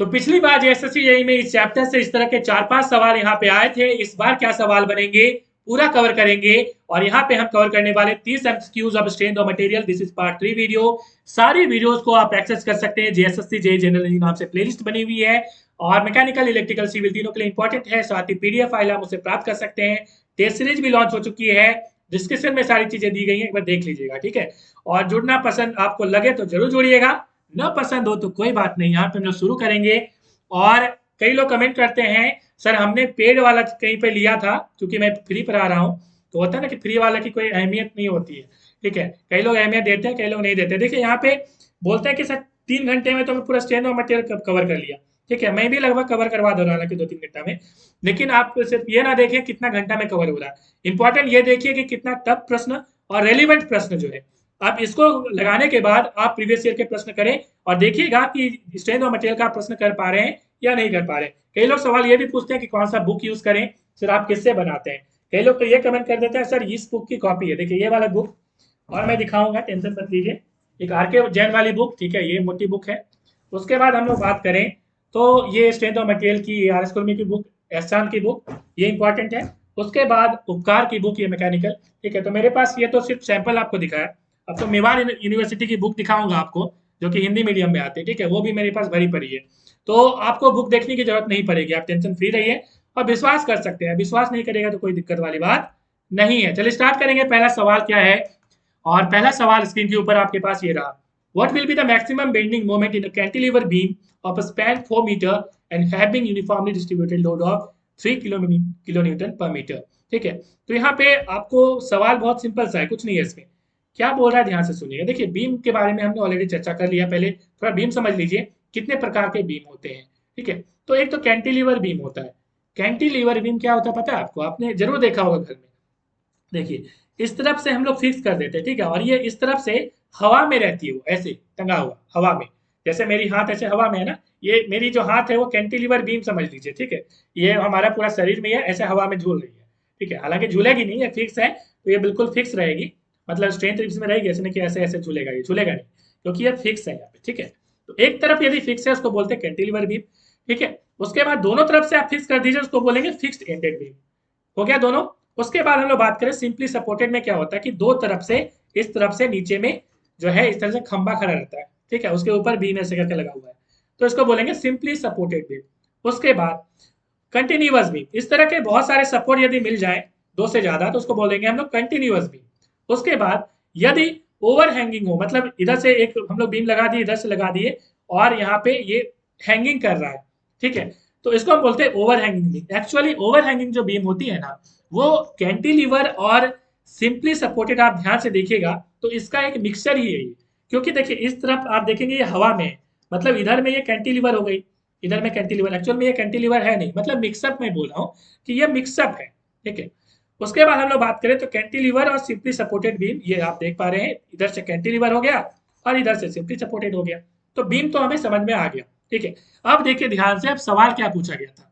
तो पिछली बार JSSC JEE में इस चैप्टर से इस तरह के 4-5 सवाल यहाँ पे आए थे। इस बार क्या सवाल बनेंगे पूरा कवर करेंगे। और यहाँ पे हम कवर करने वाले 30 MCQs of strength of material. This is part 3 video. सारी वीडियोस को आप एक्सेस कर सकते हैं, जेएसएससी जेईई जनरल नाम से प्लेलिस्ट बनी हुई है और मैकेनिकल, इलेक्ट्रिकल, सिविल तीनों के लिए इंपॉर्टेंट है। साथ ही पीडीएफ फाइल आप उसे प्राप्त कर सकते हैं। टेस्ट सीरीज भी लॉन्च हो चुकी है, डिस्क्रिप्शन में सारी चीजें दी गई हैं, एक बार देख लीजिएगा, ठीक है। और जुड़ना पसंद आपको लगे तो जरूर जुड़िएगा, न पसंद हो तो कोई बात नहीं। यहाँ पे हम लोग शुरू करेंगे। और कई लोग कमेंट करते हैं सर हमने पेड वाला कहीं पे लिया था, क्योंकि मैं फ्री पर आ रहा हूँ, तो होता है ना कि फ्री वाला की कोई अहमियत नहीं होती है, ठीक है। कई लोग अहमियत देते हैं, कई लोग नहीं देते। देखिए यहाँ पे बोलते हैं कि सर 3 घंटे में तो मैं पूरा स्ट्रेंथ ऑफ मटेरियल कवर कर लिया, ठीक है। मैं भी लगभग कवर करवा दे रहा हूँ 2-3 घंटा में। लेकिन आप सिर्फ ये ना देखिए कितना घंटा में कवर हो रहा है, इंपॉर्टेंट ये देखिए कि कितना टफ प्रश्न और रेलिवेंट प्रश्न जो है, आप इसको लगाने के बाद आप प्रीवियस ईयर के प्रश्न करें और देखिएगा कि स्ट्रेंथ ऑफ मटेरियल का प्रश्न कर पा रहे हैं या नहीं कर पा रहे हैं। कई लोग सवाल ये भी पूछते हैं कि कौन सा बुक यूज करें, सर आप किससे बनाते हैं। कई लोग तो ये कमेंट कर देते हैं सर इस बुक की कॉपी है, देखिए ये वाला बुक, और मैं दिखाऊंगा, टेंशन मत लीजिए। एक आरके जैन वाली बुक, ठीक है, ये मोटी बुक है। उसके बाद हम लोग बात करें तो ये स्ट्रेंथ ऑफ मटेरियल की आर एस कुर्मी की बुक, एहसान की बुक, ये इंपॉर्टेंट है। उसके बाद उपकार की बुक, ये मैकेनिकल, ठीक है। तो मेरे पास ये तो सिर्फ सैंपल आपको दिखाया, अब तो मेवाड़ यूनिवर्सिटी की बुक दिखाऊंगा आपको, जो कि हिंदी मीडियम में आती है, ठीक है, वो भी मेरे पास भरी पड़ी है। तो आपको बुक देखने की जरूरत नहीं पड़ेगी, आप टेंशन फ्री रहिए और विश्वास कर सकते हैं। विश्वास नहीं करेगा तो कोई दिक्कत वाली बात नहीं है। चलिए स्टार्ट करेंगे। पहला सवाल क्या है, और पहला सवाल स्क्रीन के ऊपर आपके पास ये रहा। What will be the maximum bending moment in a cantilever beam of a span 4 meter and having uniformly distributed load of 3 kilonewton per meter? ठीक है। तो यहाँ पे आपको सवाल बहुत सिंपल सा है, कुछ नहीं है इसमें। क्या बोल रहा है ध्यान से सुनिएगा। देखिए बीम के बारे में हमने ऑलरेडी चर्चा कर लिया, पहले थोड़ा बीम समझ लीजिए कितने प्रकार के बीम होते हैं, ठीक है। तो एक तो कैंटिलीवर बीम होता है। कैंटिलीवर बीम क्या होता है पता है आपको, आपने जरूर देखा होगा घर में। देखिए इस तरफ से हम लोग फिक्स कर देते हैं, ठीक है, और ये इस तरफ से हवा में रहती है, वो ऐसे टंगा हुआ हवा में। जैसे मेरी हाथ ऐसे हवा में है ना, ये मेरी जो हाथ है वो कैंटिलीवर बीम समझ लीजिए, ठीक है। ये हमारा पूरा शरीर में है, ऐसे हवा में झूल रही है, ठीक है। हालांकि झूलेगी नहीं, ये फिक्स है, तो ये बिल्कुल फिक्स रहेगी, मतलब स्ट्रेंथ इसमें रहेगी, ऐसे नहीं कि ऐसे ऐसे झूलेगा, ये झूलेगा नहीं, क्योंकि ये फिक्स है यहाँ पे, ठीक है। तो एक तरफ यदि फिक्स है उसको बोलते हैं कैंटिलीवर बीम, ठीक है। उसके बाद दोनों तरफ से आप फिक्स कर दीजिए, उसको बोलेंगे फिक्स्ड एंडेड बीम। हो गया दोनों। उसके बाद हम लोग बात करें सिंपली सपोर्टेड में, क्या होता है कि दो तरफ से, इस तरफ से नीचे में जो है इस तरह से खंबा खड़ा रहता है, ठीक है, उसके ऊपर बीम ऐसे करके लगा हुआ है, तो इसको बोलेंगे सिंपली सपोर्टेड बीम। उसके बाद कंटिन्यूअस बीम, इस तरह के बहुत सारे सपोर्ट यदि मिल जाए दो से ज्यादा तो उसको बोलेंगे हम लोग कंटिन्यूअस बीम। उसके बाद यदि ओवर हैंगिंग हो, मतलब इधर से एक हम लोग बीम लगा दिए, इधर से लगा दिए और यहाँ पे ये हैंगिंग कर रहा है, ठीक है, तो इसको हम बोलते हैं over hanging beam. Actually over hanging जो बीम होती है ना, वो कैंटिलीवर और सिंपली सपोर्टेड, आप ध्यान से देखिएगा तो इसका एक मिक्सचर ही है ये। क्योंकि देखिए इस तरफ आप देखेंगे ये हवा में है, मतलब इधर में ये कैंटिलीवर हो गई, इधर में कैंटिलीवर, एक्चुअल में ये कैंटिलीवर है नहीं, मतलब मिक्सअप में बोल रहा हूँ कि ये मिक्सअप है, ठीक है। उसके बाद हम लोग बात करें तो कैंटिलीवर और सिंपली सपोर्टेड बीम, ये आप देख पा रहे हैं, इधर से कैंटिलीवर हो गया और इधर से सिंपली सपोर्टेड हो गया। तो बीम तो हमें समझ में आ गया, ठीक है। अब देखिए ध्यान से, अब सवाल क्या पूछा गया था।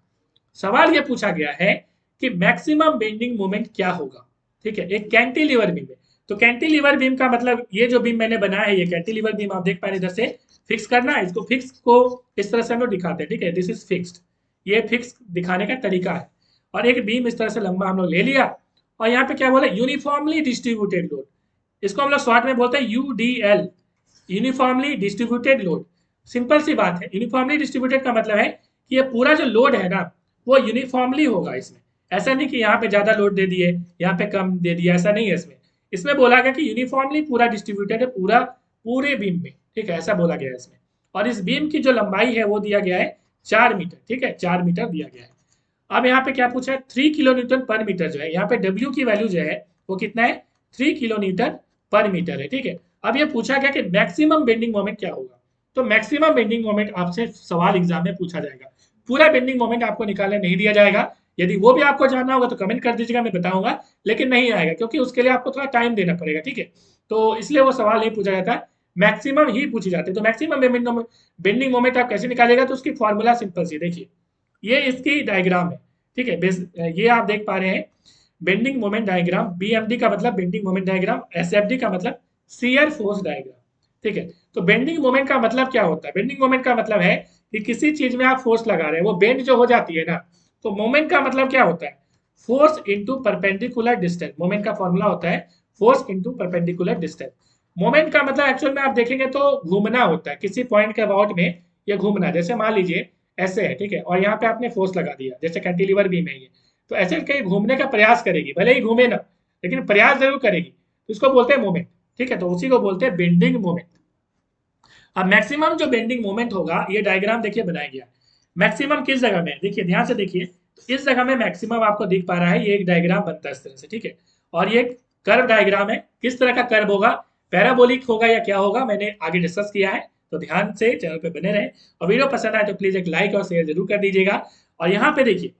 सवाल ये पूछा गया है कि मैक्सिमम बेंडिंग मोमेंट क्या होगा, ठीक है, एक कैंटिलीवर बीम में। तो कैंटिलीवर बीम का मतलब ये जो बीम मैंने बनाया है, ये कैंटिलीवर बीम आप देख पा रहे हैं, इधर से फिक्स करना है इसको, फिक्स को इस तरह से हम लोग दिखाते हैं, ठीक है, दिस इज फिक्स्ड, ये फिक्स दिखाने का तरीका है। और एक बीम इस तरह से लंबा हम लोग ले लिया, और यहाँ पे क्या बोला, यूनिफॉर्मली डिस्ट्रीब्यूटेड लोड, इसको हम लोग शॉर्ट में बोलते हैं UDL, uniformly distributed load. Simple सी बात है, यूनिफॉर्मली डिस्ट्रीब्यूटेड का मतलब है कि ये पूरा जो लोड है ना वो यूनिफॉर्मली होगा इसमें। ऐसा नहीं कि यहाँ पे ज्यादा लोड दे दिए, यहाँ पे कम दे दिया, ऐसा नहीं है इसमें। इसमें बोला गया कि यूनिफॉर्मली पूरा डिस्ट्रीब्यूटेड है, पूरा पूरे बीम में, ठीक है, ऐसा बोला गया है इसमें। और इस बीम की जो लंबाई है वो दिया गया है 4 मीटर, ठीक है, 4 मीटर दिया गया है। अब यहाँ पे क्या पूछा है, 3 किलो न्यूटन पर मीटर जो है, यहाँ पे डब्ल्यू की वैल्यू जो है वो कितना है, 3 किलो न्यूटन पर मीटर है, ठीक है। अब ये पूछा गया कि मैक्सिमम बेंडिंग मोमेंट क्या होगा। तो मैक्सिमम बेंडिंग मोमेंट आपसे सवाल एग्जाम में पूछा जाएगा, पूरा बेंडिंग मोमेंट आपको निकालने नहीं दिया जाएगा। यदि वो भी आपको जानना होगा तो कमेंट कर दीजिएगा, मैं बताऊंगा, लेकिन नहीं आएगा क्योंकि उसके लिए आपको थोड़ा टाइम देना पड़ेगा, ठीक है। तो इसलिए वो सवाल नहीं पूछा जाता, मैक्सिमम ही पूछी जाती है। तो मैक्सिमम बेंडिंग मोमेंट आप कैसे निकालेगा, तो उसकी फॉर्मूला सिंपल सी देखिए, ये इसकी डायग्राम है, ठीक है। ये आप देख पा रहे हैं बेंडिंग मोमेंट डायग्राम, बीएमडी का मतलब बेंडिंग मोमेंट डायग्राम, एसएफडी का मतलब शियर फोर्स डायग्राम, ठीक है। तो बेंडिंग मोमेंट का मतलब क्या होता है, बेंडिंग मोमेंट का मतलब है कि किसी चीज में आप फोर्स लगा रहे हैं, वो बेंड जो हो जाती है ना, तो मोमेंट का मतलब क्या होता है, force into perpendicular distance. Moment का फॉर्मूला होता है force into perpendicular distance. Moment का मतलब एक्चुअल में आप देखेंगे तो घूमना होता है किसी पॉइंट के अबाउट में, ये घूमना, जैसे मान लीजिए ऐसे है, ठीक है, और यहाँ पे आपने फोर्स लगा दिया, जैसे कैंटिलीवर बीम है ये, तो ऐसे कहीं घूमने का प्रयास करेगी, भले ही घूमे ना, लेकिन प्रयास जरूर करेगी, तो इसको बोलते हैं मोमेंट। ठीक है, तो उसी को बोलते हैं बेंडिंग मोमेंट। अब मैक्सिमम जो बेंडिंग मोमेंट होगा, ये डायग्राम देखिए बनाया गया, मैक्सिमम किस जगह में है, देखिए ध्यान से देखिए, तो इस जगह में मैक्सिमम आपको दिख पा रहा है, ये एक डायग्राम बनता है इस तरह से, ठीक है, और ये कर्व डायग्राम है, किस तरह का कर्व होगा, पैराबोलिक होगा या क्या होगा, मैंने आगे डिस्कस किया है, तो ध्यान से चैनल पे बने रहे, और वीडियो पसंद आए तो प्लीज एक लाइक और शेयर जरूर कर दीजिएगा। और यहाँ पे देखिए,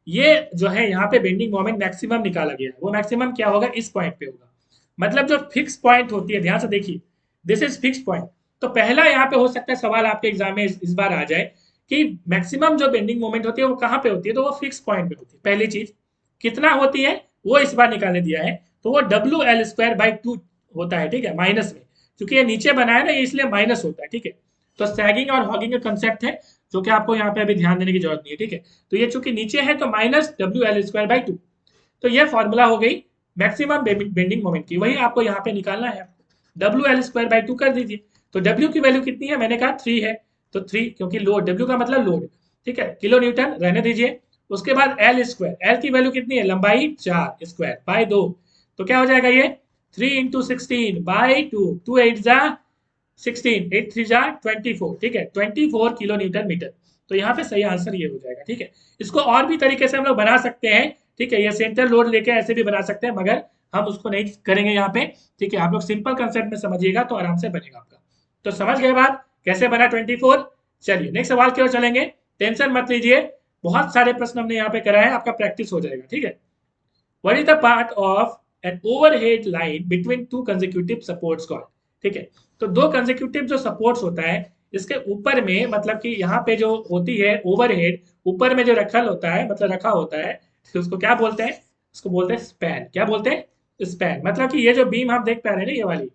ये जो है यहाँ पे बेंडिंग मोमेंट मैक्सिमम निकाला गया है, वो मैक्सिमम क्या होगा, इस पॉइंट पे होगा, मतलब जो फिक्स पॉइंट होती है, ध्यान से देखिए, दिस इज फिक्स पॉइंट। तो पहला यहाँ पे हो सकता है सवाल आपके एग्जाम में इस बार आ जाए कि मैक्सिमम जो बेंडिंग मोमेंट होती है वो कहाँ पे होती है, तो वो फिक्स पॉइंट पे होती है। पहली चीज कितना होती है वो इस बार निकालने दिया है, तो वो WL² 2 होता है, ठीक है, माइनस में, क्योंकि ये नीचे बना है ना, ये इसलिए माइनस होता है, ठीक है। तो सैगिंग और हॉगिंग का कंसेप्ट है, जो कि आपको यहाँ पे अभी ध्यान देने की जरूरत नहीं है, ठीक है। तो ये चूंकि नीचे है तो -WL²/2, तो ये फॉर्मूला हो गई मैक्सिमम बेंडिंग मोमेंट की, वही आपको यहाँ पे निकालना है, WL²/2 कर दीजिए। तो W की वैल्यू कितनी है, मैंने कहा 3 है, तो 3, क्योंकि लोड, W का मतलब लोड, ठीक है, किलो न्यूटन रहने दीजिए। उसके बाद L² की वैल्यू कितनी है, लंबाई 4 स्क्वायर बाय 2, तो क्या हो जाएगा ये 3 × 16/2, 2 8 जा 16, 8 3 जा 24, ठीक है, 24 किलो न्यूटन मीटर। तो यहाँ पे सही आंसर ये हो जाएगा, ठीक है। इसको और भी तरीके से हम लोग बना सकते हैं, ठीक है, ये सेंटर लोड लेके ऐसे भी बना सकते हैं, मगर हम उसको नहीं करेंगे यहाँ पे, ठीक है। आप लोग सिंपल कंसेप्ट में समझिएगा तो आराम से बनेगा आपका। तो समझ गए बात कैसे बना 24। चलिए नेक्स्ट सवाल की ओर चलेंगे, टेंशन मत लीजिए, बहुत सारे प्रश्न हमने यहाँ पे कराए हैं, आपका प्रैक्टिस हो जाएगा, ठीक है। What is the part of an overhead line between two consecutive supports called? ठीक है, तो दो कंसेक्यूटिव जो सपोर्ट्स होता है, इसके ऊपर में, मतलब कि यहाँ पे जो होती है ओवरहेड, ऊपर में जो रखल होता है, मतलब रखा होता है, तो उसको क्या बोलते हैं, उसको बोलते हैं स्पैन। क्या बोलते हैं, स्पैन। मतलब कि ये जो बीम आप देख पा रहे हैं ना, ये वाली,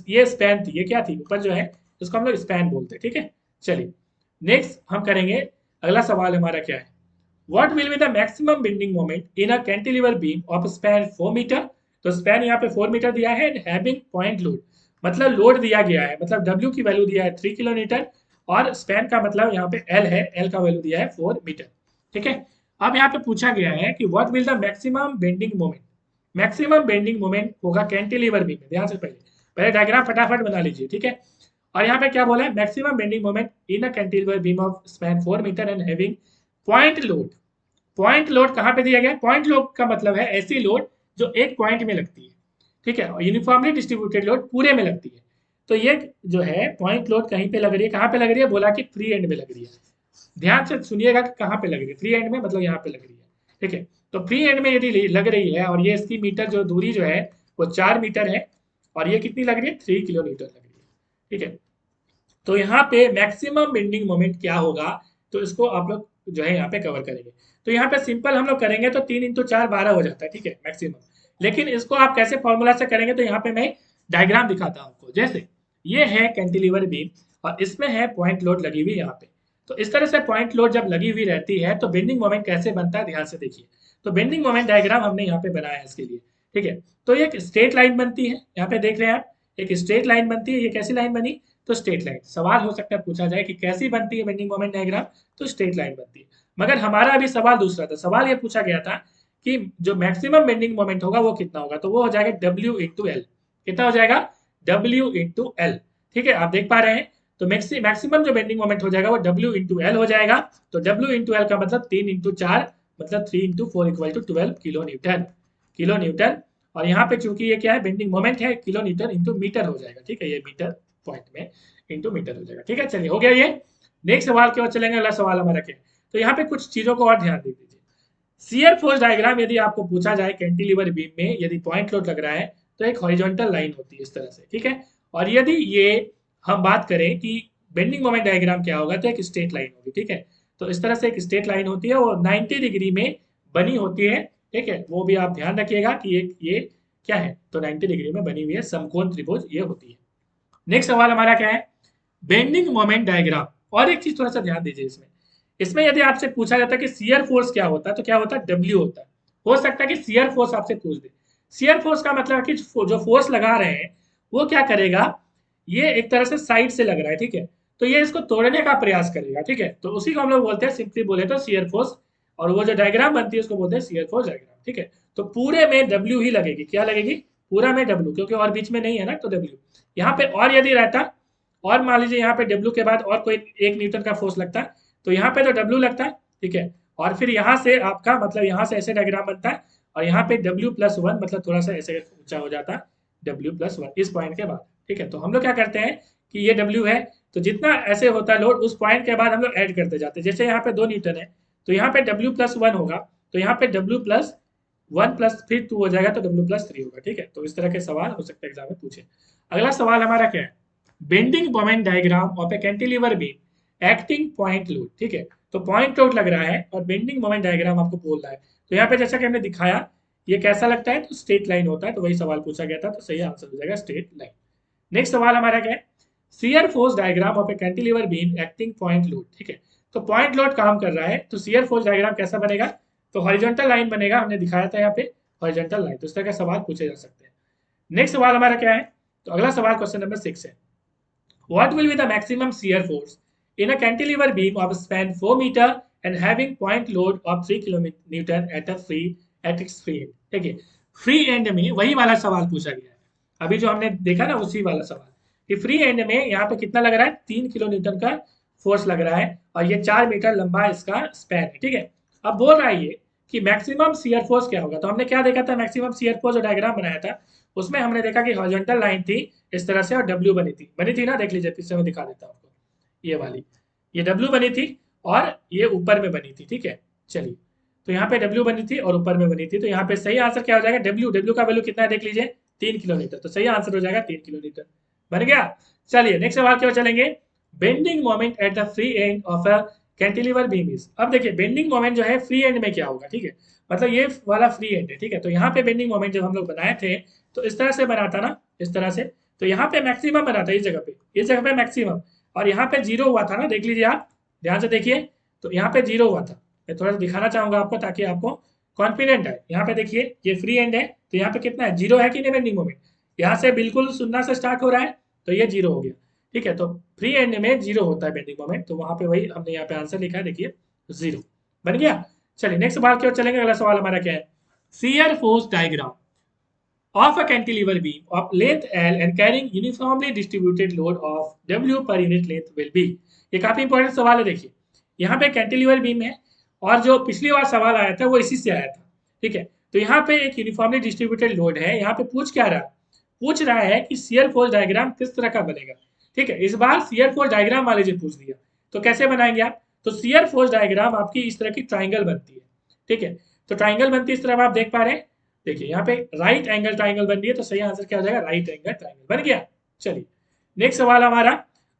ये स्पैन थी, ये क्या थी, ऊपर जो है इसको हम लोग स्पैन बोलते हैं, ठीक है। चलिए नेक्स्ट हम करेंगे, अगला सवाल हमारा क्या है, What will be the maximum bending moment in a cantilever beam of span 4 metre. तो स्पैन यहाँ पे 4 मीटर दिया है, हैविंग पॉइंट लोड, मतलब लोड दिया गया है, मतलब W की वैल्यू दिया है 3 किलो न्यूटन, और स्पैन का मतलब यहाँ पे L है, L का वैल्यू दिया है 4 मीटर, ठीक है। अब यहाँ पे पूछा गया है कि what will the maximum bending moment, maximum bending moment होगा कैंटिलीवर बीम में। ध्यान से पहले पहले डायग्राम फटाफट बना लीजिए, ठीक है। और यहाँ पे क्या बोला है, maximum bending moment in a cantilever beam of span 4 metre and having point load. Point load कहाँ पे दिया गया है, पॉइंट लोड का मतलब है ऐसी लोड जो एक पॉइंट में लगती है, ठीक है, और यूनिफॉर्मली डिस्ट्रीब्यूटेड लोड पूरे में लगती है। तो ये जो है पॉइंट लोड कहीं पे लग रही है, कहाँ पे लग रही है, बोला कि फ्री एंड में लग रही है। ध्यान से सुनिएगा कि कहाँ पे लग रही है, फ्री एंड में मतलब यहाँ पे लग रही है, ठीक है। तो फ्री एंड में यदि लग रही है, और ये इसकी मीटर जो दूरी जो है वो 4 मीटर है, और ये कितनी लग रही है, 3 किलो मीटर लग रही है, ठीक है। तो यहाँ पे मैक्सिमम बेंडिंग मोमेंट क्या होगा, तो इसको आप लोग जो है यहाँ पे कवर करेंगे। तो यहाँ पे सिंपल हम लोग करेंगे तो 3 × 4 12 हो जाता है, ठीक है, मैक्सिमम। लेकिन इसको आप कैसे फॉर्मूला से करेंगे, तो यहाँ पे मैं डायग्राम दिखाता हूँ आपको। जैसे ये है कैंटिलीवर बीम, और इसमें है पॉइंट लोड लगी हुई यहाँ पे। तो इस तरह से पॉइंट लोड जब लगी हुई रहती है तो बेंडिंग मोमेंट कैसे बनता है, ध्यान से देखिए। तो बेंडिंग मोमेंट डायग्राम हमने यहाँ पे बनाया है इसके लिए, ठीक है। तो ये एक स्ट्रेट लाइन बनती है, यहाँ पे देख रहे हैं आप, एक स्ट्रेट लाइन बनती है। ये कैसी लाइन बनी, तो स्ट्रेट लाइन। सवाल हो सकता है पूछा जाए कि कैसी बनती है बेंडिंग मोमेंट डायग्राम, तो स्ट्रेट लाइन बनती है। मगर हमारा अभी सवाल दूसरा था, सवाल ये पूछा गया था कि जो मैक्सिमम बेंडिंग मोमेंट होगा वो कितना होगा, तो वो हो जाएगा W×L। कितना हो जाएगा, W×L, ठीक है, आप देख पा रहे हैं। तो मैक्सिमम जो बेंडिंग मोमेंट हो जाएगा वो W×L हो जाएगा। तो W×L का मतलब 3 × 4, मतलब 3 × 4 = 12 किलो न्यूटन, किलो न्यूटन। और यहाँ पे चूंकि ये क्या है, बेंडिंग मोमेंट है, किलो न्यूटन इंटू मीटर हो जाएगा, ठीक है, ये मीटर पॉइंट में इंटू मीटर हो जाएगा, ठीक है। चलिए हो गया ये। नेक्स्ट सवाल की ओर चलेंगे, अगला सवाल हमारा क्या है, तो यहाँ पे कुछ चीजों को और ध्यान दे दीजिए। शियर फोर्स डायग्राम यदि आपको पूछा जाए कैंटिलीवर बीम में, यदि पॉइंट लोड लग रहा है तो एक हॉरिजॉन्टल लाइन होती है इस तरह से, ठीक है। और यदि ये हम बात करें कि बेंडिंग मोमेंट डायग्राम क्या होगा, तो एक स्ट्रेट लाइन होगी, ठीक है। तो इस तरह से एक स्ट्रेट लाइन होती है, और 90 डिग्री में बनी होती है, ठीक है। वो भी आप ध्यान रखिएगा कि ये क्या है, तो 90 डिग्री में बनी हुई है, समकोण त्रिभुज ये होती है। नेक्स्ट सवाल हमारा क्या है, बेंडिंग मोमेंट डायग्राम और एक चीज थोड़ा सा ध्यान दीजिए इसमें, इसमें यदि आपसे पूछा जाता है कि शियर फोर्स क्या होता है तो क्या होता है, डब्ल्यू होता है। हो सकता है कि शियर फोर्स आपसे पूछ दे। शियर फोर्स का मतलब है कि जो फोर्स लगा रहे हैं वो क्या करेगा, ये एक तरह से साइड से लग रहा है, ठीक है, तो ये इसको तोड़ने का प्रयास करेगा, ठीक है, तो उसी को हम लोग बोलते हैं, सिंपली बोले तो शियर फोर्स। और वो जो डायग्राम बनती है उसको बोलते हैं शियर फोर्स डायग्राम, ठीक है। तो पूरे में डब्ल्यू ही लगेगी, क्या लगेगी, पूरा में डब्ल्यू, क्योंकि और बीच में नहीं है ना, तो डब्ल्यू। यहाँ पे और यदि रहता, और मान लीजिए यहाँ पे डब्ल्यू के बाद और कोई 1 न्यूटन का फोर्स लगता है, तो यहाँ पे तो डब्ल्यू लगता है, ठीक है, और फिर यहाँ से आपका मतलब यहाँ से ऐसे डायग्राम बनता है, और यहाँ पे W+1 मतलब थोड़ा सा ऐसे ऊंचा हो जाता है, W+1 इस पॉइंट के बाद, ठीक है। तो हम लोग क्या करते हैं कि ये W है, तो जितना ऐसे होता है लोड उस पॉइंट के बाद हम लोग ऐड करते जाते हैं। जैसे यहाँ पे 2 न्यूटन है, तो यहाँ पे W+1 होगा, तो यहाँ पे W+1 प्लस फिर 2 हो जाएगा, तो W+3 होगा, ठीक है। तो इस तरह के सवाल हो सकते हैं एग्जाम में पूछे। अगला सवाल हमारा क्या है, bending moment diagram of a cantilever beam acting point load, ठीक है। तो पॉइंट लोड लग रहा है और बेंडिंग मोमेंट डायग्राम आपको बोल रहा है, तो यहाँ पे जैसा कि हमने दिखाया ये कैसा लगता है, तो स्ट्रेट लाइन होता है, तो वही सवाल पूछा गया था, तो सही आंसर हो जाएगा स्ट्रेट लाइन। नेक्स्ट सवाल हमारा क्या है, shear force diagram of a cantilever beam acting point load, ठीक है। तो पॉइंट लोड काम कर रहा है, तो शियर फोर्स डायग्राम कैसा बनेगा, तो हॉरिजॉन्टल लाइन बनेगा, हमने दिखाया था यहाँ पे हॉरिजॉन्टल लाइन, तो इस तरह का सवाल पूछे जा सकते हैं। नेक्स्ट सवाल हमारा क्या है, तो अगला सवाल क्वेश्चन नंबर 6 है, what will be the maximum shear force in a cantilever beam of span 4 meter and having point load of 3 kilonewton at its free end, ठीक है। फ्री एंड में वही वाला सवाल पूछा गया है, अभी जो हमने देखा ना उसी वाला सवाल, कि फ्री एंड में यहाँ पे कितना लग रहा है, 3 किलोन्यूटन का फोर्स लग रहा है, और ये 4 मीटर लंबा इसका स्पैन है, ठीक है। अब बोल रहा है ये कि मैक्सिमम शियर फोर्स क्या होगा, तो हमने क्या देखा था, मैक्सिमम शियर फोर्स जो डायग्राम बनाया था उसमें हमने देखा कि हॉरिजॉन्टल लाइन थी इस तरह से, और डब्ल्यू बनी थी ना, देख लीजिए फिर से मैं दिखा देता हूँ आपको, ये वाली, ये डब्ल्यू बनी थी और ये ऊपर में बनी थी, ठीक है। चलिए, तो यहाँ पे डब्ल्यू बनी थी और ऊपर में बनी थी, तो यहाँ पे सही आंसर क्या हो जाएगा, डब्ल्यू डब्ल्यू का वैल्यू कितना है देख लीजिए, 3 किलोमीटर, तो सही आंसर हो जाएगा 3 किलोमीटर, बन गया। चलिए नेक्स्ट सवाल क्यों चलेंगे, bending moment at the free end of a cantilever beam is. अब देखिए बेंडिंग मोमेंट जो है फ्री एंड में क्या होगा, ठीक है, मतलब ये वाला फ्री एंड है, ठीक है। तो यहाँ पे बेंडिंग मोमेंट जब हम लोग बनाए थे तो इस तरह से बना था ना, इस तरह से, तो यहाँ पे मैक्सिमम बना था, इस जगह पे मैक्सिमम, और यहाँ पे जीरो हुआ था ना, देख लीजिए आप ध्यान से देखिए, तो यहाँ पे जीरो हुआ था। मैं थोड़ा सा दिखाना चाहूंगा आपको ताकि आपको कॉन्फिडेंट है। यहाँ पे देखिए ये फ्री एंड है, तो यहाँ पे कितना है, जीरो है कि नहीं बेंडिंग मोमेंट, यहाँ से बिल्कुल शून्य से स्टार्ट हो रहा है, तो ये जीरो हो गया, ठीक है। तो फ्री एंड में जीरो होता है बेंडिंग मोमेंट, तो वहां पे वही हमने यहाँ पे आंसर लिखा है, देखिए जीरो, बन गया। चलिए नेक्स्ट सवाल क्यों चलेंगे, अगला सवाल हमारा क्या है, shear force diagram of a cantilever beam of length L and carrying uniformly distributed load of W per unit length will be। ये काफी इंपॉर्टेंट सवाल है, देखिए यहाँ पे कैंटिलीवर बीम है, और जो पिछली बार सवाल आया था वो इसी से आया था, ठीक है। तो यहाँ पे एक यूनिफॉर्मली डिस्ट्रीब्यूटेड लोड है, यहाँ पे पूछ क्या रहा, पूछ रहा है कि शियर फोर्स डायग्राम किस तरह का बनेगा, ठीक है। इस बार शियर फोर्स डायग्राम मान लीजिए पूछ दिया, तो कैसे बनाएंगे आप, तो शियर फोर्स डायग्राम आपकी इस तरह की ट्राइंगल बनती है, ठीक है। तो ट्राइंगल बनती है इस तरह, आप देख पा रहे हैं, देखिए यहाँ पे राइट एंगल ट्राइंगल बन रही है, तो सही आंसर क्या हो जाएगा, राइट एंगल ट्राइंगल बन गया। चलिए नेक्स्ट सवाल हमारा,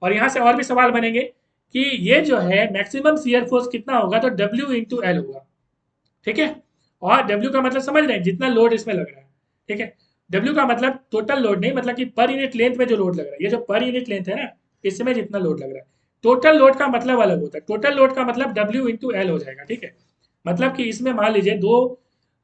और यहाँ से और भी सवाल बनेंगे कि ये जो है मैक्सिमम शियर फोर्स कितना होगा, तो W इंटू एल होगा, ठीक है। और W का मतलब समझ रहे हैं, जितना लोड इसमें लग रहा है, ठीक है। W का मतलब टोटल लोड नहीं, मतलब कि पर यूनिट लेंथ में जो लोड लग रहा है, ये जो पर यूनिट लेंथ है ना, इसमें जितना लोड लग रहा है, टोटल लोड का मतलब अलग होता है, टोटल लोड का मतलब W इंटू एल हो जाएगा, ठीक है। मतलब कि इसमें मान लीजिए 2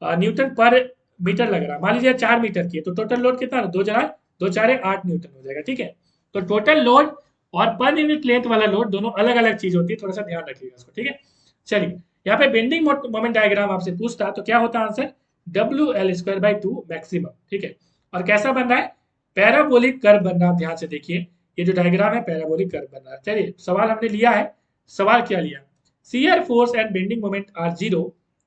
न्यूटन पर मीटर लग रहा है, मान लीजिए 4 मीटर की है, तो टोटल लोड कितना, 2 4 8 न्यूटन हो जाएगा, ठीक है। तो टोटल लोड और पर यूनिट लेंथ वाला लोड दोनों अलग अलग चीज होती है, थोड़ा सा ध्यान रखिएगा इसको, ठीक है। चलिए यहाँ पे बेंडिंग मोमेंट डायग्राम आपसे पूछता तो क्या होता आंसर, WL²/2 मैक्सिमम, ठीक है। और कैसा बन रहा है, पैराबोलिक कर्व बन रहा है, ध्यान से देखिए, ये जो डायग्राम है पैराबोलिक कर्व बन रहा है। चलिए सवाल हमने लिया है, सवाल क्या लिया, shear force and bending moment are zero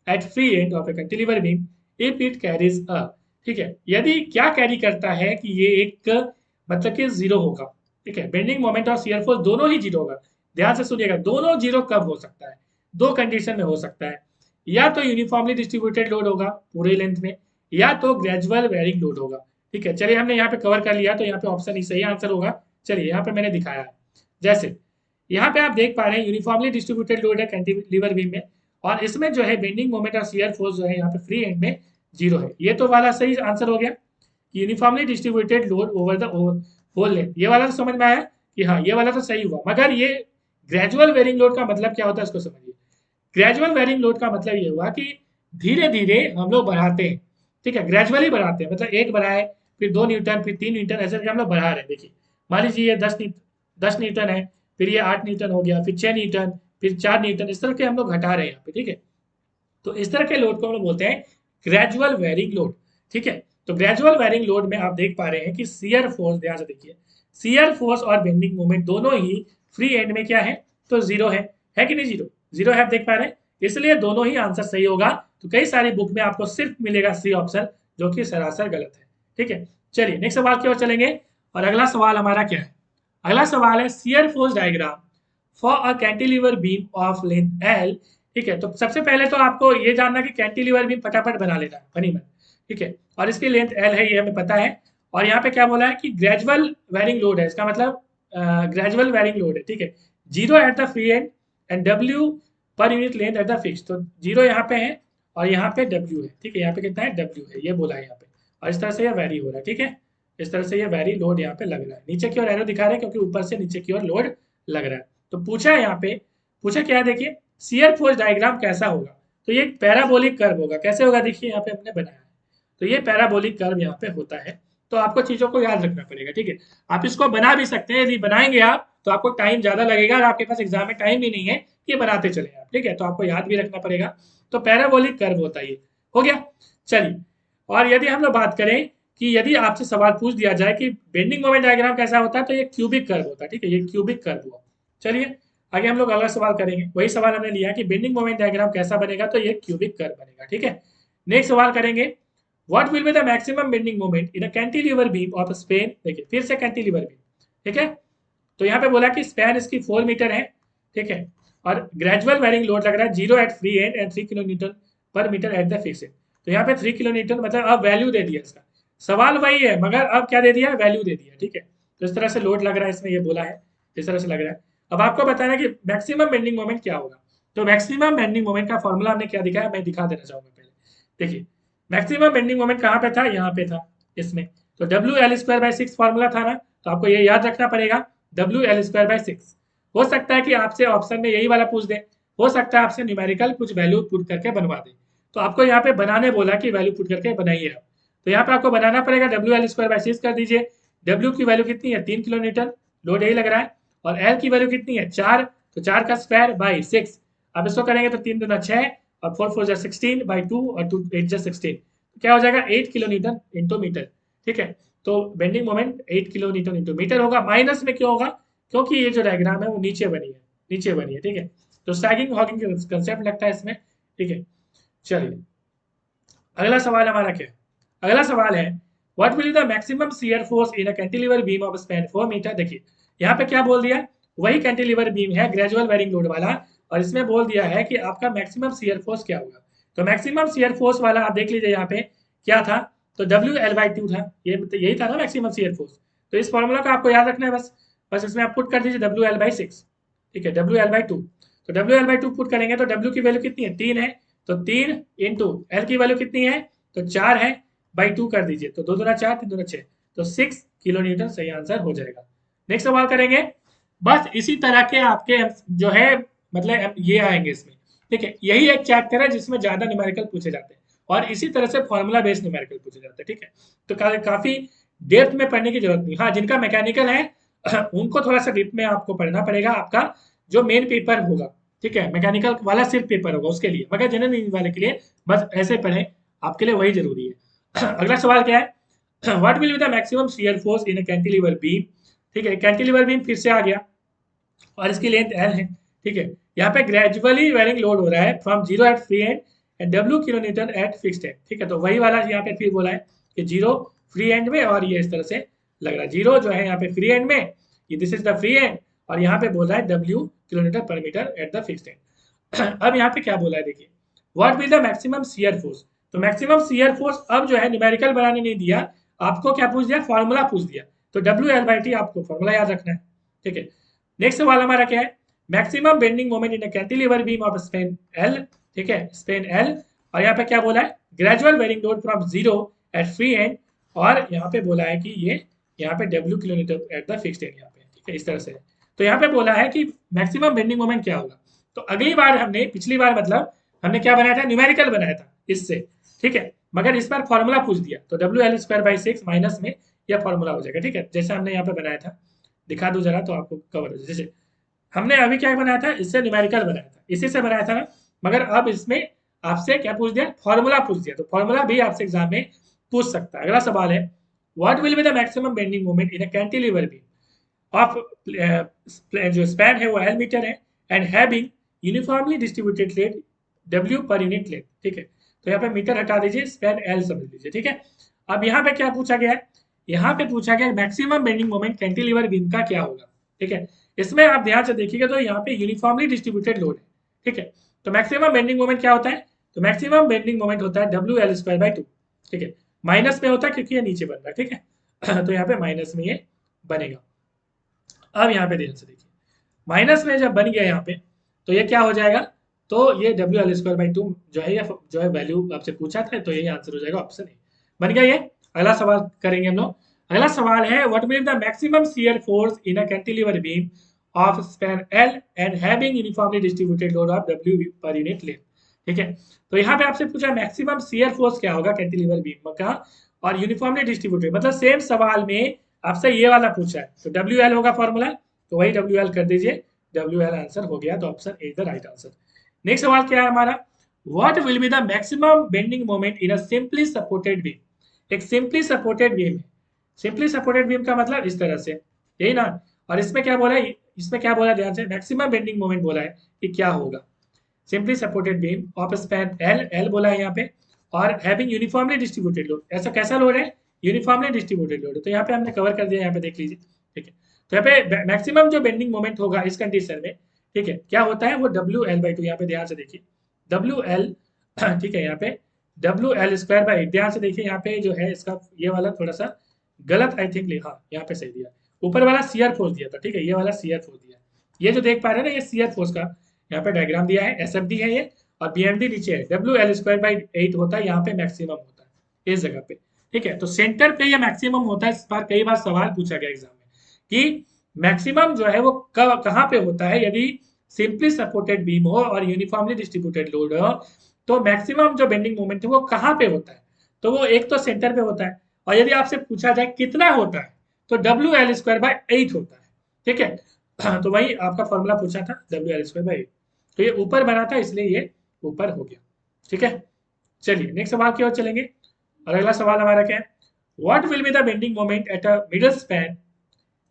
at free end of a cantilever beam if it carries a, ठीक है। यदि क्या कैरी करता है कि ये एक मतलब कि जीरो होगा, ठीक है, बेंडिंग मोमेंट और शियर फोर्स दोनों ही जीरो होगा, ध्यान से सुनिएगा, दोनों जीरो कब हो सकता है, दो कंडीशन में हो सकता है, या तो यूनिफॉर्मली डिस्ट्रीब्यूटेड लोड होगा पूरे लेंथ में, या तो ग्रेजुअल वेरिंग लोड होगा, ठीक है। चलिए हमने यहाँ पे कवर कर लिया, तो यहाँ पे ऑप्शन ही सही आंसर होगा। चलिए यहाँ पे मैंने दिखाया है, जैसे यहाँ पे आप देख पा रहे हैं यूनिफॉर्मली डिस्ट्रीब्यूटेड लोड है कैंटिलीवर बीम में, और इसमें जो है बेंडिंग मोमेंट और शियर फोर्स जो है यहाँ पे फ्री एंड में जीरो है, ये तो वाला सही आंसर हो गया, uniformly distributed load over the whole length, ये वाला तो समझ में आया कि हाँ ये वाला तो सही हुआ, मगर ये ग्रेजुअल वेरिंग लोड का मतलब क्या होता है इसको समझिए। ग्रेजुअल वेरिंग लोड का मतलब ये हुआ कि धीरे धीरे हम लोग बढ़ाते हैं, ठीक है, ग्रेजुअली बढ़ाते हैं, मतलब एक बढ़ाए, फिर 2 न्यूटन, फिर 3 न्यूटन, ऐसे करके हम लोग बढ़ा रहे हैं। देखिए मान लीजिए ये 10 न्यूटन है, फिर ये 8 न्यूटन हो गया, फिर 6 न्यूटन, फिर 4 न्यूटन, इस तरह के हम लोग घटा रहे हैं यहाँ पे, ठीक है। तो इस तरह के लोड को हम लोग बोलते हैं ग्रेजुअल वेरिंग लोड, ठीक है। तो ग्रेजुअल वेरिंग लोड में आप देख पा रहे हैं कि शियर फोर्स, ध्यान से देखिए, शियर फोर्स और बेंडिंग मोमेंट दोनों ही फ्री एंड में क्या है, तो जीरो है कि नहीं, जीरो, जीरो है, आप देख पा रहे हैं, इसलिए दोनों ही आंसर सही होगा। तो कई सारी बुक में आपको सिर्फ मिलेगा सी ऑप्शन, जो कि सरासर गलत है, ठीक है। चलिए नेक्स्ट सवाल की ओर चलेंगे, और अगला सवाल हमारा क्या है, अगला सवाल है shear force diagram for a cantilever beam of length L, ठीक है। तो सबसे पहले तो आपको ये जानना कि कैंटिलीवर बीम फटाफट बना लेना है, फनी मन, ठीक है, और इसकी लेंथ एल है, ये हमें पता है। और यहाँ पे क्या बोला है कि ग्रेजुअल वेरिंग लोड है, इसका मतलब ग्रेजुअल वेरिंग लोड है, ठीक है, zero at the free end and W per unit length at the fix. तो जीरो यहाँ पे है और यहाँ पे डब्ल्यू है, ठीक है, यहाँ पे कितना है, डब्ल्यू है, ये बोला है यहाँ पे, और इस तरह से ये वेरी हो रहा है, ठीक है, इस तरह से ये वेरी लोड यहाँ पे लग रहा है, नीचे की ओर एरो दिखा रहे हैं क्योंकि ऊपर से नीचे की ओर लोड लग रहा है। तो पूछा है यहाँ पे, पूछा क्या है, देखिए शियर फोर्स डायग्राम कैसा होगा, तो ये पैराबोलिक कर्व होगा, कैसे होगा, देखिए यहाँ पे हमने बनाया है, तो ये पैराबोलिक कर्व यहाँ पे होता है। तो आपको चीजों को याद रखना पड़ेगा, ठीक है। आप इसको बना भी सकते हैं, यदि बनाएंगे आप तो आपको टाइम ज्यादा लगेगा, और आपके पास एग्जाम में टाइम भी नहीं है कि बनाते चले आप, ठीक है, तो आपको याद भी रखना पड़ेगा। तो पैराबोलिक कर्व होता है ये, हो गया। चलिए, और यदि हम लोग बात करें कि यदि आपसे सवाल पूछ दिया जाए कि बेंडिंग मोमेंट डायग्राम कैसा होता है, तो ये क्यूबिक कर्व होता है, ठीक है, ये क्यूबिक कर्व हुआ। चलिए आगे हम लोग अगला सवाल करेंगे, वही सवाल हमने लिया कि बेंडिंग मोमेंट डायग्राम कैसा बनेगा, तो ये क्यूबिक कर्व बनेगा, ठीक है। नेक्स्ट सवाल करेंगे, what will be the maximum bending moment in a cantilever beam of Spain, देखिए फिर से कैंटिलीवर बीम, ठीक है। तो यहाँ पे बोला कि स्पैन इसकी 4 मीटर है, ठीक है, और ग्रेजुअल वेरिंग लोड लग रहा है 0 at free end and 3 kilonewton per metre at the fix end. तो यहाँ पे 3 किलो न्यूटन, मतलब अब वैल्यू दे दिया इसका, सवाल वही है मगर अब क्या दे दिया, वैल्यू दे दिया, ठीक है। तो इस तरह से लोड लग रहा है इसमें, ये बोला है, इस तरह से लग रहा है। अब आपको बताना कि मैक्सिमम बेंडिंग मोमेंट क्या होगा। तो मैक्सिमम बेंडिंग मोमेंट का फॉर्मूला हमने क्या दिखाया, मैं दिखा देना चाहूंगा पहले। देखिए मैक्सिमम बेंडिंग मोमेंट कहाँ पे था, यहाँ पे था इसमें। तो W L square by six formula था ना, तो आपको ये याद रखना पड़ेगा, W L square by six. हो सकता है कि आपसे ऑप्शन में यही वाला पूछ दे, हो सकता है आपसे न्यूमेरिकल कुछ वैल्यू पुट करके बनवा दे। तो आपको यहाँ पे बनाने बोला कि वैल्यू पुट करके बनाइए आप। तो यहाँ पे आपको बनाना पड़ेगा, W L square by six कर दीजिए। डब्ल्यू की वैल्यू कितनी है, 3 किलो न्यूटन, लोड यही लग रहा है, और एल की वैल्यू कितनी है, 4, तो 4 का स्क्वायर बाई 6। अब इसको करेंगे तो 3 दूना 6 और 4 4 16 बाई 2 और 2 8 16, क्या हो जाएगा 8 किलो न्यूटन इंटू मीटर, ठीक है। तो bending moment 8 kilo newton into metre होगा। माइनस में क्यों होगा, क्योंकि ये जो डायग्राम है वो नीचे बनी है, नीचे बनी है, ठीक है। तो सैगिंग हॉगिंग कंसेप्ट लगता है इसमें, ठीक है। चलिए अगला सवाल हमारा क्या है, अगला सवाल है what will the maximum shear force in a cantilever beam of span 4 metre. देखिए यहाँ पे क्या बोल दिया, वही कैंटिलीवर बीम है ग्रेजुअल वेरिंग लोड वाला, और इसमें बोल दिया है कि आपका मैक्सिमम शियर फोर्स क्या होगा। तो मैक्सिमम शियर फोर्स वाला आप देख लीजिए यहाँ पे क्या था, तो डब्ल्यू एल बाई टू था, ये यही था ना मैक्सिमम शियर फोर्स। तो इस फॉर्मूला का आपको याद रखना है बस, बस इसमें आप पुट कर दीजिए डब्ल्यू एल बाई सिक्स, ठीक है, डब्ल्यू एल बाई टू। तो W L by two put करेंगे तो डब्ल्यू की वैल्यू कितनी है, 3 है, तो 3 इंटू एल की वैल्यू कितनी है, तो 4 है, बाई 2 कर दीजिए, तो 2 दूना 4 3 दूना 6, तो 6 किलो न्यूटन सही आंसर हो जाएगा। नेक्स्ट सवाल करेंगे, बस इसी तरह के आपके जो है मतलब ये आएंगे इसमें, ठीक है, यही एक चैप्टर है जिसमें ज्यादा न्यूमेरिकल पूछे जाते हैं, और इसी तरह से फॉर्मूला बेस्ड न्यूमेरिकल पूछे जाते हैं, ठीक है। तो काफी डेप्थ में पढ़ने की जरूरत नहीं, हाँ जिनका मैकेनिकल है उनको थोड़ा सा डीप में आपको पढ़ना पड़ेगा, आपका जो मेन पेपर होगा, ठीक है, मैकेनिकल वाला सिर्फ पेपर होगा उसके लिए, मगर जनरल इंजीनियरिंग वाले के लिए बस ऐसे पढ़ें, आपके लिए वही जरूरी है। अगला सवाल क्या है, what will be the maximum shear force in a cantilever beam, ठीक है, कैंटिलीवर बीम फिर से आ गया, और इसकी लेंथ एल है, ठीक है। यहाँ पे ग्रेजुअली वेरिंग लोड हो रहा है from zero at free end and W kilo newton at fixed end, ठीक है। तो वही वाला यहाँ पे फिर बोला है कि जीरो फ्री एंड में, और ये इस तरह से लग रहा है, जीरो जो है यहाँ पे फ्री एंड में, ये this is the free end, और यहाँ पे बोला है डब्ल्यू किलोमीटर पर metre at the fixed end. अब यहाँ पे क्या बोला है, देखिए what will the maximum shear force. तो मैक्सिमम शियर फोर्स अब जो है न्यूमेरिकल बनाने नहीं दिया, आपको क्या पूछ दिया, फॉर्मूला पूछ दिया। तो डब्ल्यू एल बाई टी आपको फॉर्मूला याद रखना है, ठीक है। नेक्स्ट सवाल हमारा क्या है, maximum bending moment in cantilever beam of Spain L, ठीक है, स्पेन एल, और यहाँ पे क्या बोला है, gradual bearing load from zero at free end, और यहाँ पे बोला है कि ये यहाँ पे W kilometre at the fixed end, यहाँ पे ठीक है, इस तरह से। तो यहाँ पे बोला है कि मैक्सिमम बेंडिंग मोमेंट क्या होगा। तो अगली बार हमने, पिछली बार मतलब हमने क्या बनाया था, न्यूमेरिकल बनाया था इससे, ठीक है, मगर इस बार फॉर्मूला पूछ दिया, तो WL²/6 माइनस में यह फॉर्मूला हो जाएगा, ठीक है, जैसे हमने यहाँ पे बनाया था, दिखा दूं जरा तो आपको कवर हो जाए। जैसे हमने अभी क्या बनाया था, इससे न्यूमेरिकल बनाया था, इसी से बनाया था ना, मगर अब इसमें आपसे क्या पूछ दिया, फॉर्मूला पूछ दिया, तो फॉर्मूला भी आपसे एग्जाम में पूछ सकता है। अगला सवाल है, what will be the maximum bending moment in a cantilever beam of, जो स्पैन है वो L मीटर है, and having uniformly distributed let W पर यूनिट लेंथ, ठीक है, तो यहाँ पे मीटर हटा दीजिए, स्पैन L समझ लीजिए, ठीक है। अब यहाँ पे क्या पूछा गया है, यहाँ पे पूछा गया maximum bending moment cantilever beam का क्या होगा, ठीक है। इसमें आप ध्यान से देखिएगा तो यहाँ पे यूनिफॉर्मली डिस्ट्रीब्यूटेड लोड है, ठीक है। तो मैक्सिमम बेंडिंग मोमेंट क्या होता है, तो मैक्सिमम बेंडिंग मोमेंट होता है WL²/2, ठीक है, माइनस में होता है क्योंकि ये नीचे बन रहा है, ठीक है। तो यहाँ पे माइनस में ये बनेगा। अब यहाँ पे ध्यान से देखिए, माइनस में जब बन गया यहाँ पे, तो ये क्या हो जाएगा, तो ये WL²/2 जो है, ये जो है वैल्यू आपसे पूछा था, तो यही आंसर हो जाएगा, ऑप्शन ए बन गया ये। अगला सवाल करेंगे हम लोग। अगला सवाल है, what will the maximum shear force in a cantilever beam of span L and having uniformly distributed load of W पर यूनिट लेंथ, ठीक है। तो यहाँ पे आपसे पूछा मैक्सिमम शियर फोर्स क्या होगा कैंटिलीवर बीम का, और यूनिफॉर्मली डिस्ट्रीब्यूटेड, मतलब सेम सवाल में आपसे ये वाला पूछा है, तो WL होगा फॉर्मूला, तो वही WL कर दीजिए, WL आंसर हो गया, तो option A is the right answer. Next सवाल क्या है हमारा, what will be the maximum bending moment in a simply supported beam. एक सिंपली सपोर्टेड बीम है, सिंपली सपोर्टेड बीम का मतलब इस तरह से, यही ना, और इसमें क्या बोला है, इसमें क्या बोला, ध्यान से, मैक्सिमम बेंडिंग मोमेंट बोला है कि क्या होगा, simply supported beam of span L बोला है यहाँ पे, और हैविंग यूनिफॉर्मली डिस्ट्रीब्यूटेड लोड, ऐसा कैसा लोड है, यूनिफॉर्मली डिस्ट्रीब्यूटेड लोड है, तो यहाँ पे हमने कवर कर दिया, यहाँ पे देख लीजिए, ठीक है। तो यहाँ पे मैक्सिमम जो बेंडिंग मोमेंट होगा इस कंडीशन में, ठीक है, क्या होता है, वो WL/2, यहाँ पे ध्यान से देखिए, WL, ठीक है, यहाँ पे WL²/8, ध्यान से देखिए, यहाँ पे जो है इसका ये वाला थोड़ा सा गलत आई थिंक, हाँ यहाँ पे सही दिया, ऊपर वाला शियर फोर्स दिया था, ठीक है, ये वाला शियर फोर्स दिया, ये जो देख पा रहे हैं ना, ये शियर फोर्स का यहाँ पे डायग्राम दिया है, SFD है ये, और BMD नीचे है, WL²/8 होता है, यहाँ पे मैक्सिमम होता है इस जगह पे, ठीक है। तो सेंटर पे ये मैक्सिमम होता है, इस बार कई बार सवाल पूछा गया एग्जाम में कि मैक्सिमम जो है वो कहाँ पे होता है, यदि सिंपली सपोर्टेड बीम हो और यूनिफॉर्मली डिस्ट्रीब्यूटेड लोड हो, तो मैक्सिमम जो बेंडिंग मोमेंट है वो कहाँ पे होता है, तो वो एक तो सेंटर पे होता है, और यदि आपसे पूछा जाए कितना होता है, तो WL²/8 होता है, ठीक है। तो वही आपका फॉर्मूला पूछा था, WL²/8, तो ये ऊपर बना था इसलिए ये ऊपर हो गया, ठीक है। चलिए नेक्स्ट सवाल की ओर चलेंगे, और अगला सवाल हमारा क्या है, what will be the bending moment at a middle span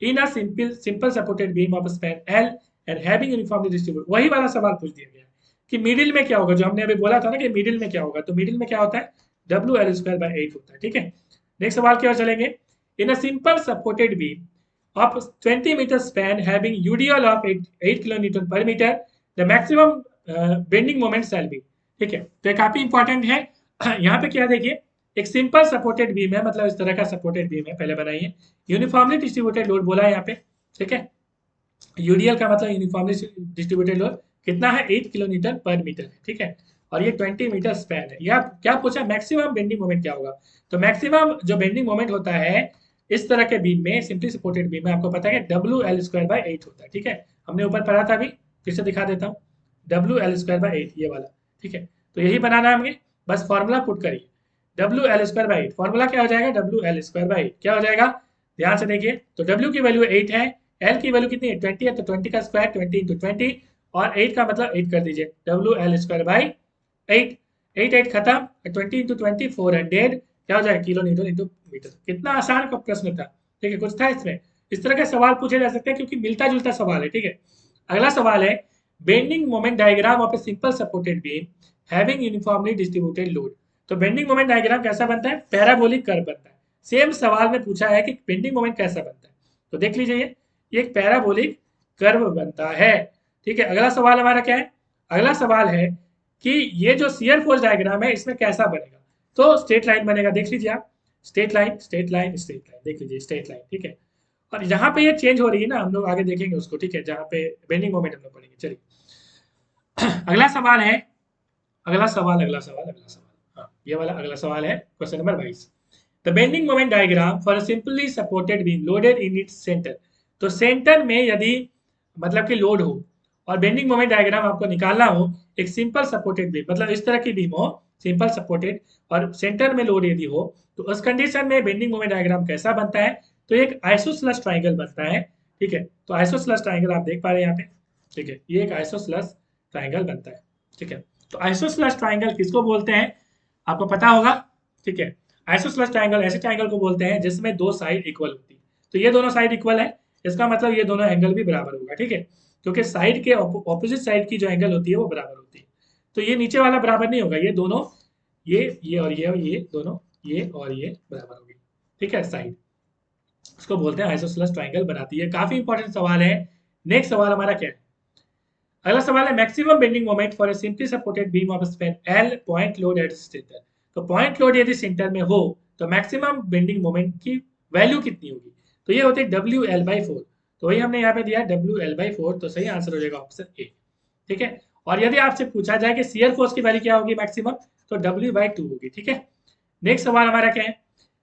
in a simple supported beam of span L and having uniformly distributed, वही वाला सवाल पूछ दिया गया कि मिडिल में क्या होगा, जो हमने अभी बोला था ना कि मिडिल में क्या होगा, तो मिडिल में क्या होता है, WL²/8 होता है, ठीक है। नेक्स्ट सवाल की ओर चलेंगे, in a simple supported beam of 20 meter span having UDL of 8 kilonewton per meter, the maximum bending moment shall be, ठीक है। तो ये काफी इंपॉर्टेंट है। यहाँ पे क्या देखिए, एक सिंपल सपोर्टेड बीम है, मतलब इस तरह का सपोर्टेड बीम है, पहले बनाइए, यूनिफॉर्मली डिस्ट्रीब्यूटेड लोड बोला है यहाँ पे, ठीक है। UDL का मतलब यूनिफॉर्मली डिस्ट्रीब्यूटेड लोड कितना है, 8 किलोमीटर पर मीटर है, ठीक है, और ये 20 मीटर स्पैन है। या क्या पूछा, मैक्सिमम बेंडिंग मोमेंट क्या होगा, तो मैक्सिमम जो बेंडिंग मोमेंट होता है इस तरह के बीम में, सिंपली सपोर्टेड बीम में, आपको पता है कि WL²/8 होता है, ठीक है। हमने ऊपर पढ़ा था, अभी फिर से दिखा देता हूँ, WL²/8 ये वाला, ठीक है। तो यही बनाना है हमें, बस फॉर्मूला पुट करिए, WL²/8, फॉर्मूला क्या हो जाएगा, WL²/8 क्या हो जाएगा, ध्यान से देखिए, तो W की वैल्यू 8 है, L की वैल्यू कितनी है, 20 है, तो 20 का स्क्वायर 20 × 20, और 8 का मतलब 8 कर दीजिए, WL²/8, 8 खत्म, 20 × 20 400, क्या हो जाएगा, किलो न्यूटन इंटू मीटर। कितना आसान का प्रश्न था, ठीक है, कुछ था इसमें, इस तरह के सवाल पूछे जा सकते हैं क्योंकि मिलता जुलता सवाल है, ठीक है। अगला सवाल है, bending moment diagram of a simple supported beam having uniformly distributed load, तो बेंडिंग मोमेंट डायग्राम कैसा बनता है, पैराबोलिक कर्व बनता है। सेम सवाल में पूछा है कि बेंडिंग मोमेंट कैसा बनता है, तो देख लीजिए, ये एक पैराबोलिक कर्व बनता है, ठीक है। अगला सवाल हमारा क्या है, अगला सवाल है कि ये जो शियर फोर्स डायग्राम है इसमें कैसा बनेगा, तो स्ट्रेट लाइन बनेगा, देख लीजिए आप, straight line straight line straight line, देख लीजिए स्ट्रेट लाइन, ठीक है। और यहाँ पे ये चेंज हो रही है ना, हम लोग आगे देखेंगे उसको, ठीक है, जहाँ पे बेंडिंग मोमेंट हम लोग पढ़ेंगे। चलिए अगला सवाल है, अगला सवाल, हाँ ये वाला अगला सवाल है, question number 22, the bending moment diagram for simply supported beam loaded in its centre, तो सेंटर में यदि मतलब कि लोड हो और बेंडिंग मोमेंट डायग्राम आपको निकालना हो एक सिंपल सपोर्टेड बीम, मतलब इस तरह की बीम हो सिंपल सपोर्टेड और सेंटर में लोड यदि हो, तो उस कंडीशन में बेंडिंग मोमेंट डायग्राम कैसा बनता है, तो एक आइसोसेलेस ट्राइंगल बनता है। ठीक है, तो आइसोसेलेस ट्राइंगल आप देख पा रहे हैं यहाँ पे। ठीक है, ये एक आइसोसेलेस ट्राइंगल बनता है। ठीक है, तो आइसोसेलेस ट्राइंगल किसको बोलते हैं आपको पता होगा। ठीक है, आइसोसेलेस ट्राइंगल ऐसे ट्राइंगल को बोलते हैं जिसमें दो साइड इक्वल होती है। तो ये दोनों साइड इक्वल है, इसका मतलब ये दोनों एंगल भी बराबर होगा। ठीक है, क्योंकि साइड के ऑपोजिट साइड की जो एंगल होती है वो बराबर होती है। तो ये नीचे वाला बराबर नहीं होगा, ये दोनों ये दोनों ये और ये बराबर होगी। ठीक है, साइड उसको बोलते हैं आइसोसेलेस ट्राइंगल बनाती है। काफी इंपॉर्टेंट सवाल है। नेक्स्ट सवाल हमारा क्या है, अगला सवाल है maximum bending moment for a simply supported beam of span L point load at centre. तो पॉइंट लोड यदि सेंटर में हो तो मैक्सिमम बेंडिंग मोमेंट की वैल्यू कितनी होगी, तो ये होती है डब्ल्यू एल बाई फोर। तो वही हमने यहाँ पे दिया डब्ल्यू एल बाई फोर, तो सही आंसर हो जाएगा ऑप्शन ए। ठीक है, और यदि आपसे पूछा जाए कि शियर फोर्स की वैल्यू क्या होगी मैक्सिमम, तो डब्ल्यू बाई टू होगी। ठीक है, नेक्स्ट सवाल हमारा क्या है,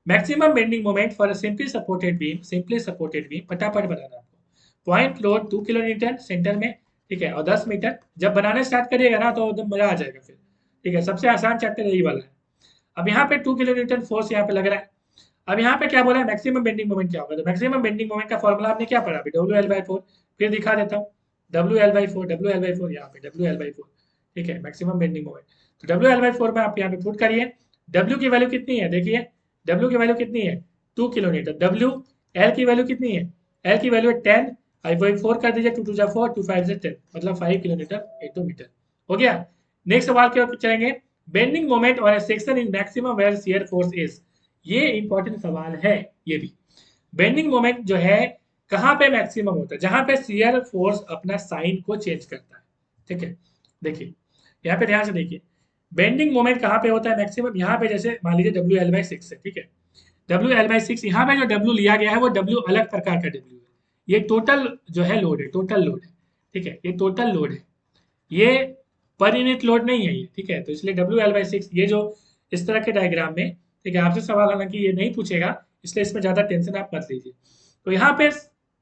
maximum bending moment for simply supported beam फटाफट बनाना आपको। Point load 2 kilo Newton centre में, ठीक है, और 10 मीटर। जब बनाने स्टार्ट करिएगा ना तो एकदम मजा आ जाएगा फिर। ठीक है, सबसे आसान चैप्टर यही वाला है। अब यहाँ पे 2 किलो न्यूटन फोर्स यहाँ पे लग रहा है। अब यहाँ पे क्या बोला है मैक्सिमम बेंडिंग मोमेंट क्या होगा, तो मैक्सिमम बेंडिंग मोमेंट का फॉर्मूला आपने क्या पढ़ा अभी, डब्ल्यू एल बाई फोर। फिर दिखा देता हूँ, डब्ल्यू एल बाई फोर यहाँ पे डब्ल्यू एल बाई फोर। ठीक है, मैक्सिमम बेंडिंग मोमेंट, तो डब्ल्यू एल बाई फोर में आप यहाँ पे पुट करिए। डब्ल्यू की वैल्यू कितनी है देखिए, डब्ल्यू की वैल्यू कितनी है 2 किलोमीटर। डब्ल्यू एल की वैल्यू कितनी है, एल की वैल्यू है 10। आई वही 4 कर दीजिए, 2 टू जा 4, 2 5 से 10, मतलब 5 किलोमीटर 8 मीटर। हो गया। नेक्स्ट सवाल की ओर चलेंगे, बेंडिंग मोमेंट और section in maximum where shear force is. ये इंपॉर्टेंट सवाल है। ये भी बेंडिंग मोमेंट जो है कहाँ पे मैक्सिमम होता है, जहां पे शियर फोर्स अपना साइन को चेंज करता है। ठीक है, देखिए यहाँ पे ध्यान से देखिए, बेंडिंग मोमेंट कहाँ पे होता है मैक्सिमम, यहाँ पे जैसे मान लीजिए डब्ल्यू एल बाई सिक्स है। ठीक है, डब्ल्यू एल बाई सिक्स, यहाँ पे जो डब्ल्यू लिया गया है वो डब्ल्यू अलग प्रकार का डब्ल्यू है। ये टोटल जो है लोड है, टोटल लोड है। ठीक है, ये टोटल लोड है, ये पर यूनिट लोड नहीं है ये। ठीक है, तो इसलिए डब्ल्यू एल बाई सिक्स, ये जो इस तरह के डायग्राम में, ठीक है, आपसे सवाल हालांकि ये नहीं पूछेगा, इसलिए इसमें ज्यादा टेंशन आप मत लीजिए। तो यहाँ पे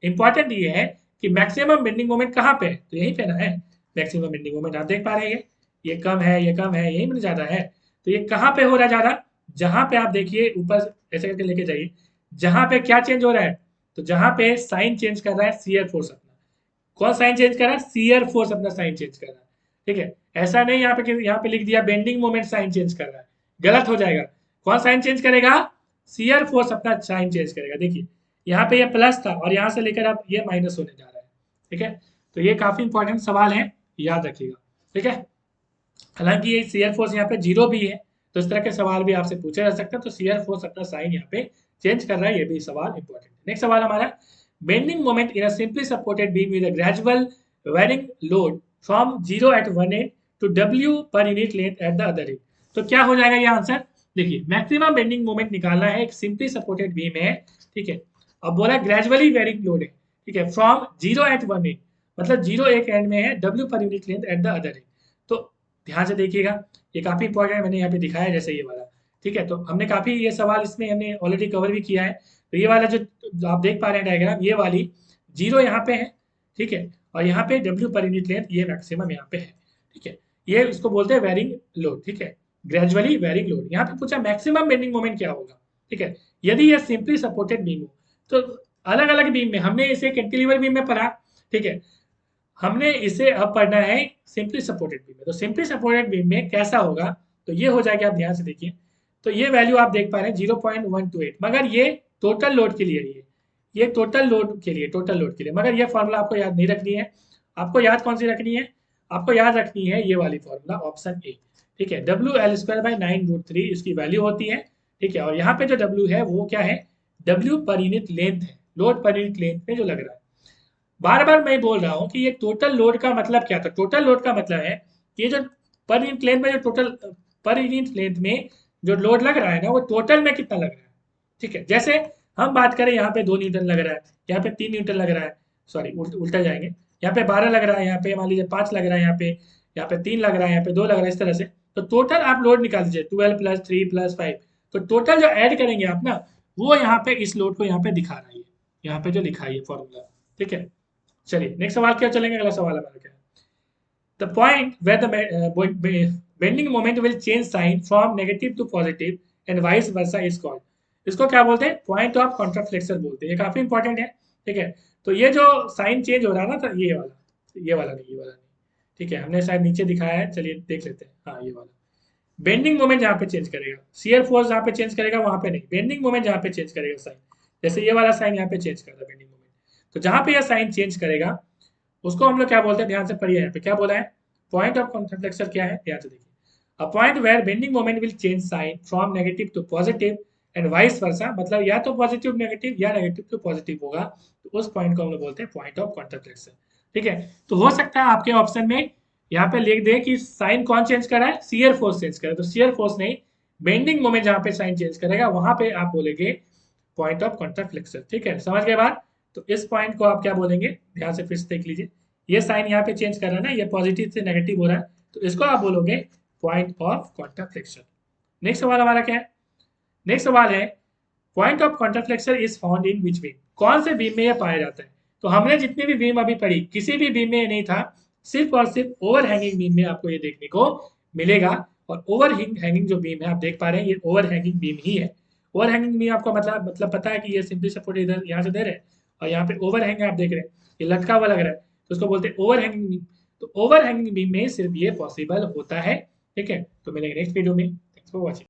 इंपॉर्टेंट ये है कि मैक्सिमम बेंडिंग मोमेंट कहाँ पे है, तो यहीं पे ना है। मैक्सिमम बेंडिंग मोमेंट आप देख पा रहे हैं, ये कम है, ये कम है, यहीं पे ज्यादा है। तो ये कहाँ पे हो रहा है ज्यादा, जहां पे आप देखिए ऊपर ऐसे करके लेके जाइए, जहां पे क्या चेंज हो रहा है, तो जहां पे साइन चेंज कर रहा है शियर फोर्स अपना। कौन साइन चेंज कर रहा है, शियर फोर्स अपना साइन चेंज कर रहा है। ठीक है, ऐसा नहीं यहाँ पे लिख दिया बेंडिंग मोमेंट साइन चेंज कर रहा है, गलत हो जाएगा। कौन साइन चेंज करेगा, शियर फोर्स अपना साइन चेंज करेगा। देखिए यहाँ पे ये प्लस था और यहाँ से लेकर अब ये माइनस होने जा रहा है। ठीक है, तो ये काफी इंपॉर्टेंट सवाल है, याद रखिएगा। ठीक है, हालांकि ये शियर फोर्स यहाँ पे जीरो भी है, तो इस तरह के सवाल भी आपसे पूछे जा सकते हैं। तो शियर फोर्स अपना साइन यहाँ पे चेंज कर रहा है, ये भी सवाल इंपॉर्टेंट है। नेक्स्ट सवाल हमारा, bending moment in a simply supported beam with a gradual varying load from zero at one end to W per unit length at the other end. तो क्या हो जाएगा ये आंसर, देखिए मैक्सिमम बेंडिंग मोमेंट निकालना है, एक सिंपली सपोर्टेड बीम है। ठीक है, अब बोला ग्रेजुअली वेरिंग लोड है। ठीक है, from zero at one end, मतलब जीरो एक एंड में है, W per unit length at the other end. तो ध्यान से देखिएगा, ये काफी इंपॉर्टेंट है, मैंने यहाँ पे दिखाया है जैसे ये वाला। ठीक है, तो हमने काफी ये सवाल इसमें हमने ऑलरेडी कवर भी किया है। तो ये वाला जो आप देख पा रहे हैं डायग्राम, ये वाली जीरो यहाँ पे है। ठीक है, और यहाँ पे डब्ल्यू पर यूनिट लेंथ ये मैक्सिमम यहाँ पे है। ठीक है, ये इसको बोलते हैं वेरिंग लोड। ठीक है, ग्रेजुअली वेरिंग लोड। यहाँ पे पूछा मैक्सिमम बेंडिंग मोमेंट क्या होगा। ठीक है, यदि ये सिंपली सपोर्टेड बीम हो, तो अलग अलग बीम में हमने इसे कैंटिलीवर बीम में पढ़ा। ठीक है, हमने इसे अब पढ़ना है सिंपली सपोर्टेड बीम में। तो सिंपली सपोर्टेड बीम में कैसा होगा, तो ये हो जाएगा, आप ध्यान से देखिए। तो ये वैल्यू आप देख पा रहे हैं 0.128, मगर ये टोटल लोड के लिए ये टोटल लोड के लिए, टोटल लोड के लिए, मगर ये फॉर्मूला आपको याद नहीं रखनी है। आपको याद कौन सी रखनी है, आपको याद रखनी है ये वाली फॉर्मूला, ऑप्शन ए। ठीक है, डब्ल्यू एल स्क्वायर बाई 9√3 इसकी वैल्यू होती है। ठीक है, और यहाँ पे जो डब्ल्यू है वो क्या है, डब्ल्यू पर यूनिट लेंथ है, लोड पर यूनिट लेंथ में जो लग रहा है। बार बार मैं बोल रहा हूँ कि ये टोटल लोड का मतलब क्या था, टोटल लोड का मतलब है कि ये जो पर यूनिट लेंथ में जो टोटल पर यूनिट लेंथ में जो लोड लग रहा है ना, वो टोटल में कितना लग रहा है। ठीक है, जैसे हम बात करें यहाँ पे 2 न्यूटन लग रहा है, यहाँ पे 3 न्यूटन लग रहा है, सॉरी उल्टा जाएंगे, यहाँ पे 12 लग रहा है, यहाँ पे मान लीजिए 5 लग रहा है, यहाँ पे 3 लग रहा है, यहाँ पे 2 लग रहा है, इस तरह से। तो टोटल आप लोड निकाल दीजिए 12 प्लस 3 प्लस 5। तो टोटल जो ऐड करेंगे आप ना, वो यहाँ पे इस लोड को यहाँ पे दिखा रहा है, यहाँ पे जो लिखा है ये फॉर्मूला। ठीक है, चलिए नेक्स्ट सवाल क्या चलेंगे, अगला सवाल हमारा क्या है, the point where the bending moment will change sign from negative to positive and vice versa is called. इसको क्या बोलते हैं, पॉइंट ऑफ कॉन्ट्राफ्लेक्शन बोलते हैं। ये काफी इंपॉर्टेंट है, ठीक है। तो ये जो साइन चेंज हो रहा है ना, तो ये वाला नहीं, ये वाला नहीं, ठीक है, हमने शायद नीचे दिखाया है, चलिए देख लेते हैं। हाँ ये वाला बेंडिंग मोमेंट जहाँ पे चेंज करेगा, शियर फोर्स जहाँ पे चेंज करेगा वहां पे नहीं, बेंडिंग मोमेंट जहाँ पे चेंज करेगा साइन, जैसे ये वाला साइन यहाँ पे चेंज कर रहा है बेंडिंग मोमेंट, तो जहाँ पे यह साइन चेंज करेगा उसको हम लोग क्या बोलते हैं, ध्यान से पढ़िए, यहाँ पे क्या बोला है, पॉइंट ऑफ कॉन्ट्राफ्लेक्शन क्या है, ध्यान से देखिए, a point where bending moment will change sign from negative to positive and vice versa, मतलब या तो पॉजिटिव नेगेटिव या नेगेटिव टू पॉजिटिव होगा, तो उस पॉइंट को हम लोग बोलते हैं पॉइंट ऑफ कॉन्ट्राफ्लेक्शन, ठीक है। तो हो सकता है आपके ऑप्शन में यहाँ पे लिख दे कि साइन कौन चेंज कर रहा है, शियर फोर्स चेंज कर रहा है, तो शियर फोर्स नहीं, बेंडिंग मोमेंट जहाँ पे साइन चेंज करेगा वहां पे आप बोलेंगे पॉइंट ऑफ कॉन्ट्राफ्लेक्शन, ठीक है, समझ गए बात। तो इस पॉइंट को आप क्या बोलेंगे, ध्यान से फिर से देख लीजिए, ये साइन यहाँ पे चेंज कर रहा है ना, ये पॉजिटिव से नेगेटिव हो रहा है, तो इसको आप बोलोगे पॉइंट ऑफ कॉन्ट्राफ्लेक्शन। नेक्स्ट सवाल हमारा क्या है, नेक्स्ट सवाल है point of contraflexure is found in which beam, कौन से बीम में यह पाया जाता है। तो हमने जितनी भी बीम अभी पढ़ी किसी भी बीम में ये नहीं था, सिर्फ और सिर्फ ओवर हैंगिंग बीम में आपको ये देखने को मिलेगा। और ओवर हैंगिंग जो बीम है आप देख पा रहे हैं, ये ओवर हैंगिंग बीम ही है। ओवर हैंगिंग बीम आपको मतलब पता है कि ये सिंपली सपोर्ट इधर यहाँ से दे रहे हैं और यहाँ पे ओवर हैंग आप देख रहे हैं, ये लटका हुआ लग रहा है, तो उसको बोलते हैं ओवर हैंगिंग बीम। तो ओवर हैंगिंग बीम में सिर्फ ये पॉसिबल होता है, ठीक है। तो मिलेंगे नेक्स्ट वीडियो में, थैंक्स फॉर वॉचिंग।